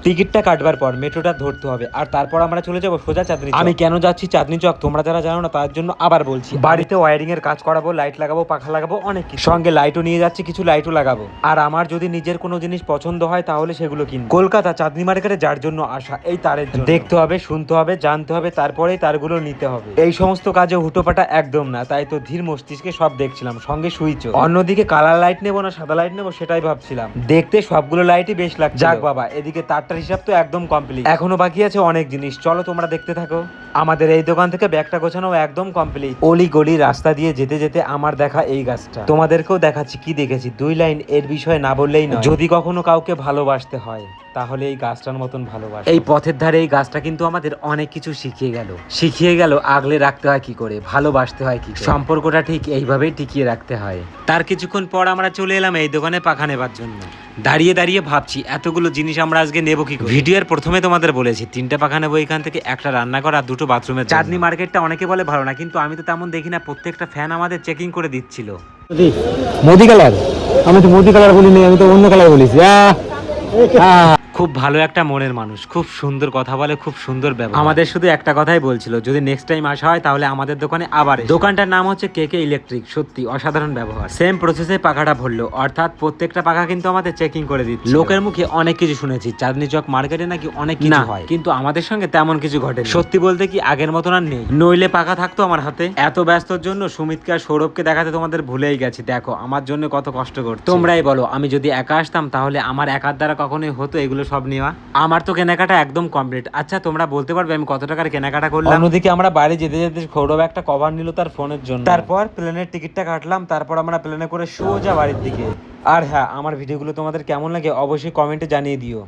টিকিটটা কাটবার পর মেট্রোটা ধরতে হবে, আর তারপর আমরা চলে যাবো সোজা চাঁদনি চক। আমি কেন যাচ্ছি চাঁদনি চক তোমরা যারা জানো না তার জন্য আবার বলছি, বাড়িতে ওয়ারিং এর কাজ করাবো, লাইট লাগাবো, পাখা লাগাবো, অনেক কিছু, সঙ্গে লাইটও নিয়ে যাচ্ছি, কিছু লাইটও লাগাবো। আর আমার যদি নিজের কোনো জিনিস পছন্দ হয় তাহলে সেগুলো কিনবো। কলকাতা চাঁদনি মার্কেটে যার জন্য আসা, এই তারের জন্য দেখতে হবে, শুনতে হবে, জানতে হবে, তারপরেই তারগুলো নিতে হবে। এই সমস্ত কাজে হুটোপাটা একদম না, তাই তো ধীর মস্তিষ্কে সব দেখছিলাম, সঙ্গে সুইচও। অন্যদিকে কালার লাইট নেবো না সাদা লাইট নেবো সেটাই ভাবছিলাম, দেখতে সবগুলো লাইটই বেশ লাগছে। যাক বাবা, এদিকে তারটার হিসাব তো একদম কমপ্লিট, এখনো বাকি আছে অনেক জিনিস, চলো তোমরা দেখতে থাকো। আমাদের এই দোকান থেকে ব্যাগটা গোছানো একদম কমপ্লিট। অলি গলি রাস্তা দিয়ে যেতে যেতে আমার দেখা এই গাছটা তোমাদেরকেও দেখাচ্ছি। কি দেখেছি, 2 লাইন এর বিষয়ে না বললেই নয়। যদি কখনো কাউকে ভালোবাসতে হয় তাহলে এই গাছটার মতন ভালোবাসা। এই পথের ধারে এই গাছটা কিন্তু আমাদের অনেক কিছু শিখিয়ে গেল আগলে রাখতে হয় কি করে, ভালোবাসতে হয় কি করে, সম্পর্কটা ঠিক এইভাবেই টিকিয়ে রাখতে হয়। তার কিছুক্ষণ পর আমরা চলে এলাম এই দোকানে পাখা নেবার জন্য। দাঁড়িয়ে দাঁড়িয়ে ভাবছি এতগুলো জিনিস আমরা আজকে নেবো কি করে। ভিডিওর প্রথমে তোমাদের বলেছি 3টে পাখা নেবো এখান থেকে, একটা রান্নাঘর আর 2টো বাথরুমের। চাঁদনি মার্কেটটা অনেকে বলে ভালো না, কিন্তু আমি তো তেমন দেখি না, প্রত্যেকটা ফ্যান আমাদের চেকিং করে দিচ্ছিল। মোদি কালার, আমি তো মোদি কালার বলিনি, আমি তো অন্য কালার বলেছি। খুব ভালো একটা মনের মানুষ, খুব সুন্দর কথা বলে, খুব সুন্দর ব্যবহার। আমাদের শুধু একটা কথাই বলছিল, যদি নেক্সট টাইম আসা হয় তাহলে আমাদের দোকানে আবার। দোকানটার নাম হচ্ছে কেকে ইলেকট্রিক। সত্যি অসাধারণ ব্যবহার। সেম প্রসেসে পাখাটা ভরলো, অর্থাৎ প্রত্যেকটা পাখা কিন্তু আমাদের চেকিং করে দিচ্ছে। লোকের মুখে অনেক কিছু শুনেছি চাঁদনি চক মার্কেটে নাকি অনেক কিছু হয়, কিন্তু আমাদের সঙ্গে তেমন কিছু ঘটে। সত্যি বলতে কি আগের মতন আর নেই, নইলে পাখা থাকতো আমার হাতে। এত ব্যস্তর জন্য সুমিতকে আর সৌরভকে দেখাতে তোমাদের ভুলেই গেছি। দেখো আমার জন্য কত কষ্ট করছে। তোমরাই বলো, আমি যদি একা আসতাম তাহলে আমার একার দ্বারা কখনোই হতো এগুলো সব নেওয়া? আমার তো কেনাকাটা একদম কমপ্লিট। আচ্ছা তোমরা বলতে পারবে আমি কত টাকার কেনাকাটা করলাম? অন্যদিকে আমরা বাইরে যেতে যেতে সৌরভ একটা কভার নিল তার ফোনের জন্য। তারপর প্লেনের টিকিটটা কাটলাম, তারপর আমরা প্লেনে করে সোজা বাড়ির দিকে। আর হ্যাঁ, আমার ভিডিওগুলো তোমাদের কেমন লাগে অবশ্যই কমেন্টে জানিয়ে দিও।